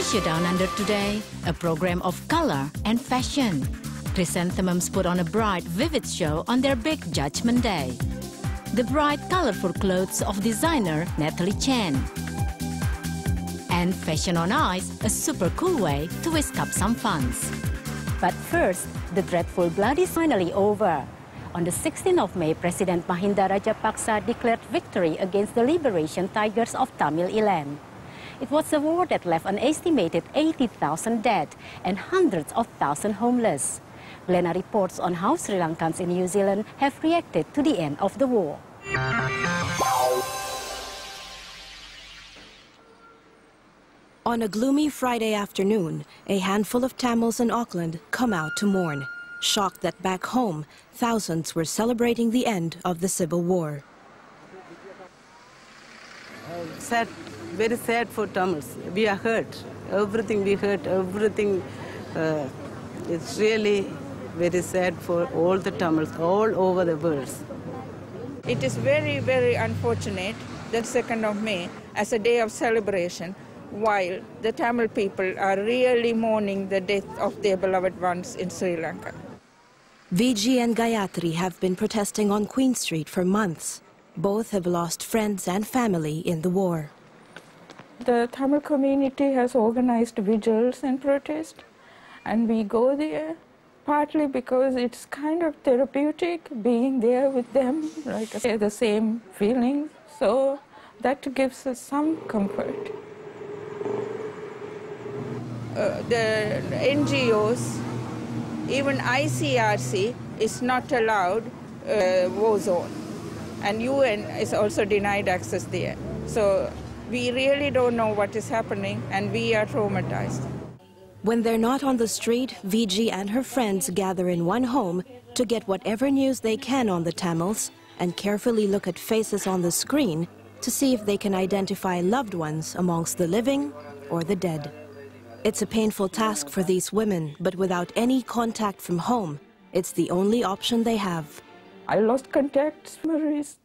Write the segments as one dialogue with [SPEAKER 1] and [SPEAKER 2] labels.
[SPEAKER 1] Asia Down Under today, a program of color and fashion. Chrysanthemums put on a bright, vivid show on their big Judgment Day. The bright, colorful clothes of designer Natalie Chen. And Fashion on Ice, a super cool way to whisk up some funds. But first, the dreadful blood is finally over. On the 16th of May, President Mahinda Rajapaksa declared victory against the liberation tigers of Tamil Elam. It was a war that left an estimated 80,000 dead and hundreds of thousands homeless. Glenna reports on how Sri Lankans in New Zealand have reacted to the end of the war.
[SPEAKER 2] On a gloomy Friday afternoon, a handful of Tamils in Auckland come out to mourn, shocked that back home, thousands were celebrating the end of the Civil War.
[SPEAKER 3] Sad, very sad for Tamils. We are hurt. Everything we hurt, everything. It's really very sad for all the Tamils all over the world.
[SPEAKER 4] It is very, very unfortunate that 2nd of May as a day of celebration, while the Tamil people are really mourning the death of their beloved ones in Sri Lanka.
[SPEAKER 2] Vijay and Gayatri have been protesting on Queen Street for months. Both have lost friends and family in the war.
[SPEAKER 4] The Tamil community has organized vigils and protest, and we go there partly because it's kind of therapeutic being there with them, like I say, the same feelings, so that gives us some comfort. The NGOs, even ICRC is not allowed war zone, and UN is also denied access there. So we really don't know what is happening, and we are traumatized.
[SPEAKER 2] When they're not on the street, Vijay and her friends gather in one home to get whatever news they can on the Tamils and carefully look at faces on the screen to see if they can identify loved ones amongst the living or the dead. It's a painful task for these women, but without any contact from home, it's the only option they have.
[SPEAKER 4] I lost contact memories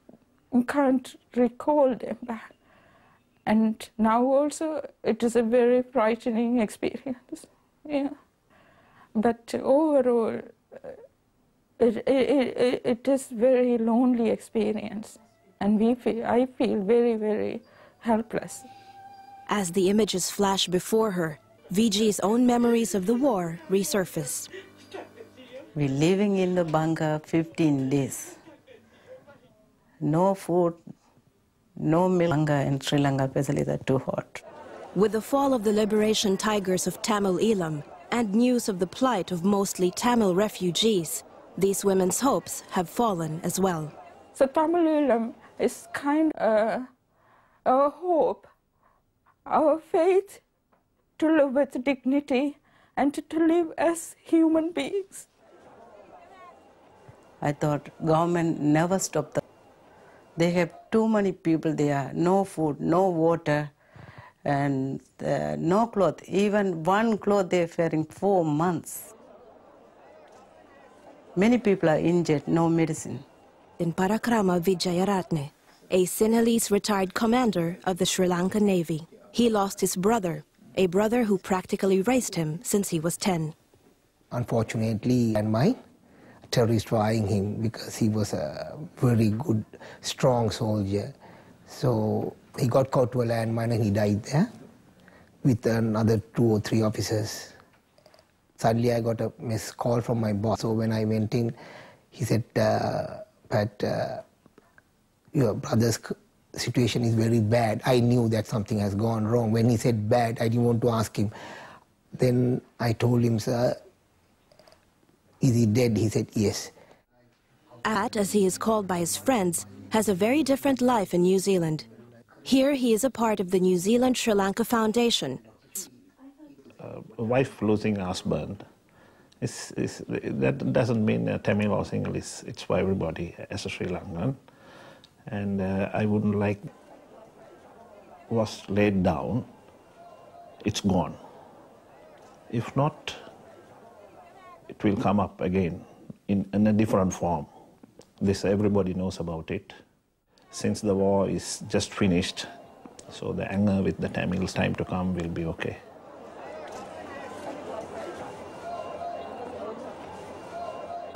[SPEAKER 4] and can't recall them back. And now also it is a very frightening experience. Yeah. But overall, it is very lonely experience. And I feel very, very helpless.
[SPEAKER 2] As the images flash before her, Vijay's own memories of the war resurface.
[SPEAKER 3] We're living in the bunker 15 days. No food, no milk. Bunker in Sri Lanka facilities are too hot.
[SPEAKER 2] With the fall of the liberation tigers of Tamil Elam and news of the plight of mostly Tamil refugees, these women's hopes have fallen as well.
[SPEAKER 4] So Tamil Elam is kind of our hope, our faith to live with dignity and to live as human beings. I thought government never stopped them. They have too many people there, no food, no water, and no cloth. Even one cloth they're wearing 4 months. Many people are injured, no medicine.
[SPEAKER 2] In Parakrama Vijayaratne, a Sinhalese retired commander of the Sri Lankan Navy. He lost his brother, a brother who practically raised him since he was 10.
[SPEAKER 5] Unfortunately, and my terrorists were eyeing him because he was a very good, strong soldier. So he got caught to a landmine and he died there with another 2 or 3 officers. Suddenly I got a missed call from my boss. So when I went in, he said, Pat, your brother's situation is very bad. I knew that something has gone wrong. When he said bad, I didn't want to ask him. Then I told him, sir, is he dead? He said, yes.
[SPEAKER 2] At, as he is called by his friends, has a very different life in New Zealand. Here he is a part of the New Zealand Sri Lanka Foundation.
[SPEAKER 6] A wife losing a husband, that doesn't mean Tamil or Single, it's for everybody as a Sri Lankan. And I wouldn't like was laid down, it's gone. If not, it will come up again in a different form. This everybody knows about it. Since the war is just finished, so the anger with the Tamils time to come will be okay.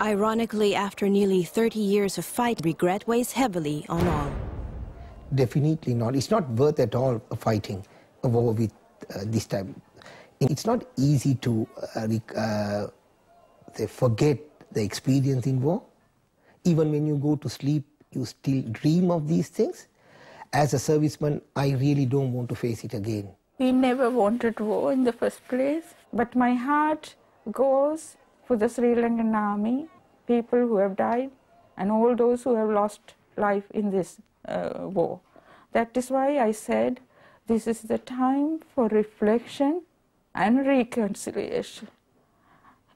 [SPEAKER 2] Ironically, after nearly 30 years of fight, regret weighs heavily on all.
[SPEAKER 5] Definitely not. It's not worth at all fighting a war with this time. It's not easy to forget the experience in war. Even when you go to sleep, you still dream of these things. As a serviceman, I really don't want to face it again.
[SPEAKER 4] We never wanted war in the first place, but my heart goes for the Sri Lankan army, people who have died, and all those who have lost life in this war. That is why I said this is the time for reflection and reconciliation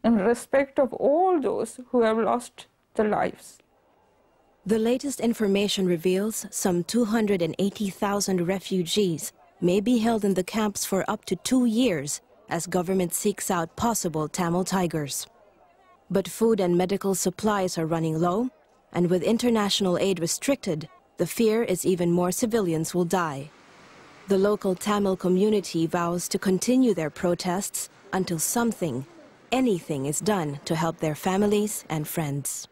[SPEAKER 4] in respect of all those who have lost their lives.
[SPEAKER 2] The latest information reveals some 280,000 refugees may be held in the camps for up to 2 years as government seeks out possible Tamil tigers. But food and medical supplies are running low, and with international aid restricted, the fear is even more civilians will die. The local Tamil community vows to continue their protests until something, anything is done to help their families and friends.